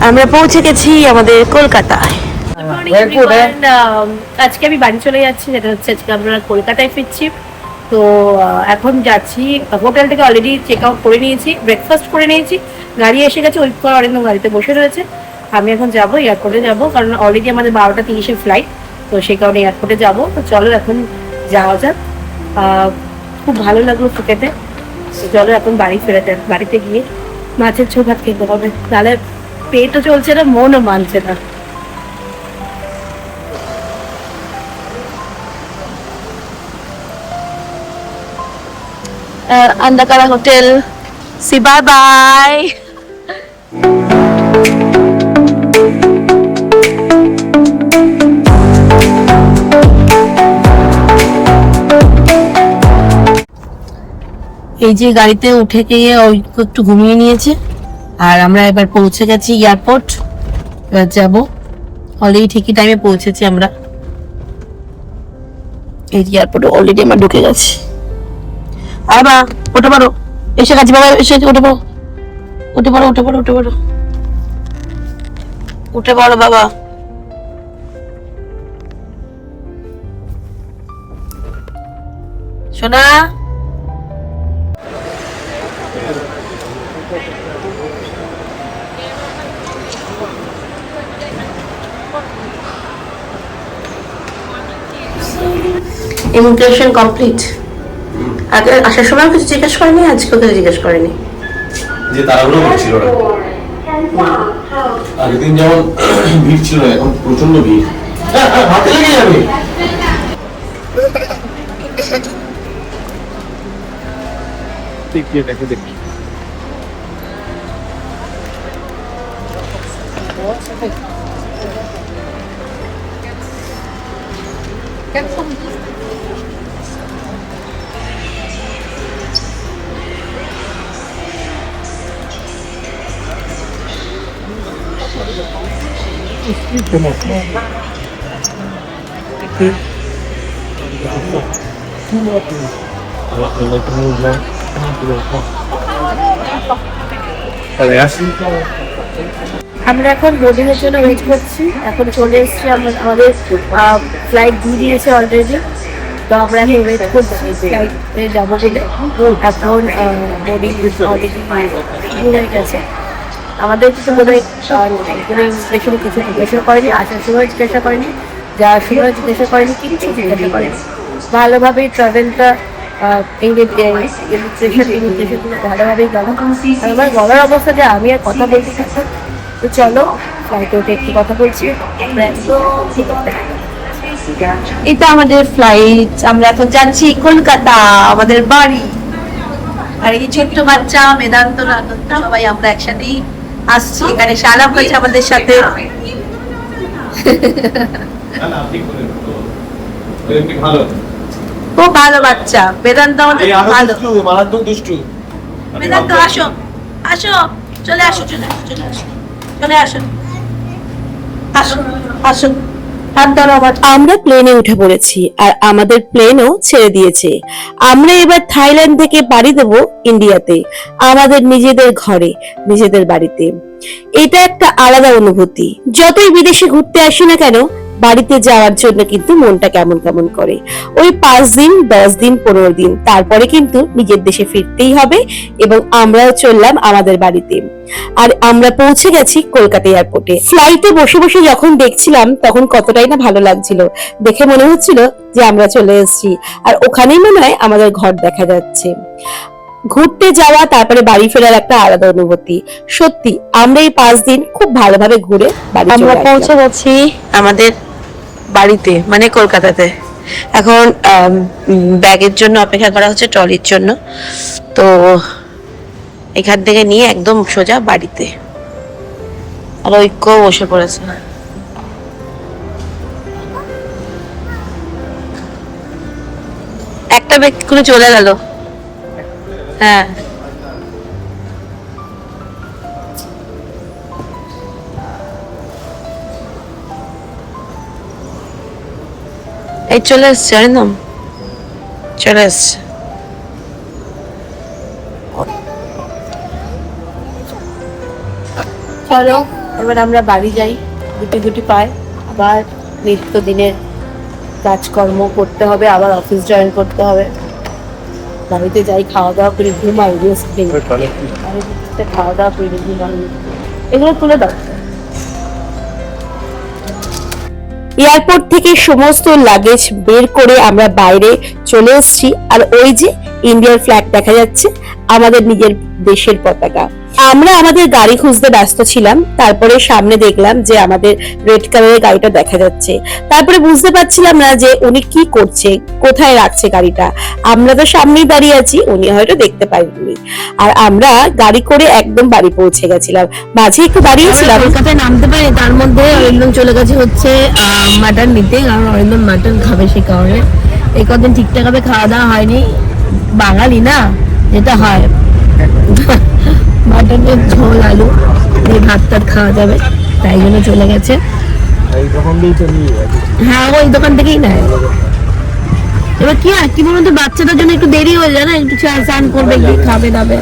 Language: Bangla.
আমরা পৌঁছে গেছি আমাদের কলকাতায়। আজকে আমি বাড়ি চলে যাচ্ছি, যেটা হচ্ছে আজকে আমরা কলকাতায় ফিরছি। তো এখন যাচ্ছি, হোটেল থেকে অলরেডি চেক আউট করে নিয়েছি, ব্রেকফাস্ট করে নিয়েছি, গাড়ি এসে গেছে, ওয়েট করা অরিন্দম গাড়িতে বসে রয়েছে। আমি এখন যাবো, এয়ারপোর্টে যাবো, কারণ অলরেডি আমাদের 12:30 ফ্লাইট, তো সেই কারণে এয়ারপোর্টে যাবো। তো চলো এখন যাওয়া যাক। খুব ভালো লাগলো ফুটেতে। চলো এখন বাড়িতে গিয়ে মাছের ঝোল ভাত খেতে হবে, তাহলে পেটও চলছে না, মনও মানছে না। আন্দাকারা হোটেল, সি বাই বাই। এই যে গাড়িতে উঠে গিয়ে একটু ঘুমিয়ে নিয়েছে, আর আমরা এবার পৌঁছে গেছি এয়ারপোর্ট। এবার যাবো, অলরেডি ঠিকই টাইমে পৌঁছেছি আমরা। এই এয়ারপোর্টে অলরেডি আমরা ঢুকে গেছি। আর মা উঠে পারো, এসে গেছি বাবা, এসে উঠে পারো, উঠে পারো, উঠে পারো, উঠে পারো, উঠে পারো বাবা। সোনা, ইমিগ্রেশন কমপ্লিট। আগে আসার সময় কিছু জিজ্ঞেস করেনি, আজকে কিছু জিজ্ঞেস করেনি। যে তারাগুলো হচ্ছিল না, আগের দিন যেমন ভিড় ছিল, এখন প্রচন্ড ভিড়। হাতে লেগে যাবে। দেখি আমরা এখন বোর্ডিং এর জন্য ওয়েট করছি। এখন চলে এসেছি, আমাদের ফ্লাইট দিয়ে দিয়েছে অলরেডি, তো আমরা এখন ওয়েট করছি ফ্লাইটে যাবো বলে। এখন বোর্ডিং অলরেডি হয়ে গেছে। আমাদের কিছু কোনো স্পেশাল কিছু জিজ্ঞাসা করেনি, আসার সময় জিজ্ঞাসা করেনি, যাওয়ার সময় জিজ্ঞাসা করেনি, কিচ্ছু জিজ্ঞাসা করেনি। ভালোভাবেই ট্রাভেলটা ইমিগ্রেশনগুলো ভালোভাবেই গেল। আমার গলার অবস্থা যে আমি আর কথা বলতে থাকি। তো চলো ফ্লাইটে উঠে একটু কথা বলছি। এটা আমাদের ফ্লাইট, আমরা এখন যাচ্ছি কলকাতা, আমাদের বাড়ি। আর এই ছোট্ট বাচ্চা মেদান্ত আনন্দ সবাই আমরা একসাথেই আসছি। এখানে শালাম হয়েছে আমাদের সাথে। খুব ভালো বাচ্চা বেদান্ত, আমাদের ভালো। বেদান্ত আসো, আসো, চলে আসো, চলে আসো, চলে আসো, চলে আসো, আসো, আসো। আমরা প্লেনে উঠে পড়েছি, আর আমাদের প্লেনও ছেড়ে দিয়েছে। আমরা এবার থাইল্যান্ড থেকে পাড়ি দেব ইন্ডিয়াতে, আমাদের নিজেদের ঘরে, নিজেদের বাড়িতে। এটা একটা আলাদা অনুভূতি। যতই বিদেশে ঘুরতে আসি না কেন, বাড়িতে যাওয়ার জন্য কিন্তু মনটা কেমন কেমন করে। ওই 5 দিন, 10 দিন, 15 দিন, তারপরে কিন্তু নিজের দেশে ফিরতেই হবে। এবং আমরাও চললাম আমাদের বাড়িতে। আর আমরা পৌঁছে গেছি কলকাতা এয়ারপোর্টে। ফ্লাইটে বসে বসে যখন দেখছিলাম, তখন কতটাই না ভালো লাগছিল। দেখে মনে হচ্ছিল যে আমরা চলে এসেছি, আর ওখানেই মনে হয় আমাদের ঘর দেখা যাচ্ছে। ঘুরতে যাওয়া, তারপরে বাড়ি ফেরার একটা আলাদা অনুভূতি। সত্যি আমরা এই 5 দিন খুব ভালোভাবে ঘুরে বাড়ি চলে আসলাম। আমরা পৌঁছে গেছি আমাদের বাড়িতে, মানে কলকাতাতে। এখন ব্যাগের জন্য অপেক্ষা করা হচ্ছে, ট্রলির জন্য। তো এখান থেকে নিয়ে একদম সোজা বাড়িতে। আর ঐক্য বসে পড়েছে। একটা ব্যাগ করে চলে গেল। হ্যাঁ, এই চলে এসছে, অরিন্দম চলে এসছে। চলো এবার আমরা বাড়ি যাই, গুটি গুটি পাই, আবার নিত্যদিনের কাজকর্ম করতে হবে, আবার অফিস জয়েন করতে হবে। বাড়িতে যাই, খাওয়া দাওয়া করি, ঘুমাই, রেস্ট নিই, খাওয়া দাওয়া করি, ঘুমাই। এগুলো তুলে দাও। এয়ারপোর্ট থেকে সমস্ত লাগেজ বের করে আমরা বাইরে চলে এসেছি, আর ওই যে ইন্ডিয়ার ফ্ল্যাগ দেখা যাচ্ছে, আমাদের নিজের দেশের পতাকা। আমরা আমাদের গাড়ি খুঁজতে ব্যস্ত ছিলাম, তারপরে সামনে দেখলাম যে আমাদের রেড কালারের গাড়িটা দেখা যাচ্ছে। তারপরে বুঝতে পারছিলাম না যে উনি কি করছে, কোথায় রাখছে গাড়িটা। আমরা তো সামনেই দাঁড়িয়ে আছি, উনি হয়তো দেখতে পাইনি। আর আমরা গাড়ি করে একদম বাড়ি পৌঁছে গেছিলাম, মাঝে একটু দাঁড়িয়েছিলাম। কলকাতায় নামতে পারি, তার মধ্যে অরিন্দম চলে গেছে হচ্ছে মাটন নিতে, কারণ অরিন্দম মাটন খাবে সে কারণে। এই কদিন ঠিকঠাক ভাবে খাওয়া দাওয়া হয়নি, বাঙালি না যেটা হয় মাটনের ঝোল আলু এই ভাত টাত খাওয়া যাবে, তাই জন্য চলে গেছে। হ্যাঁ, ওই দোকান থেকেই নেয়। এবার কি হয় কি বলুন তো, বাচ্চাদের জন্য একটু দেরি হয়ে যায় না, একটু চান করবে, কি খাবে দাবে।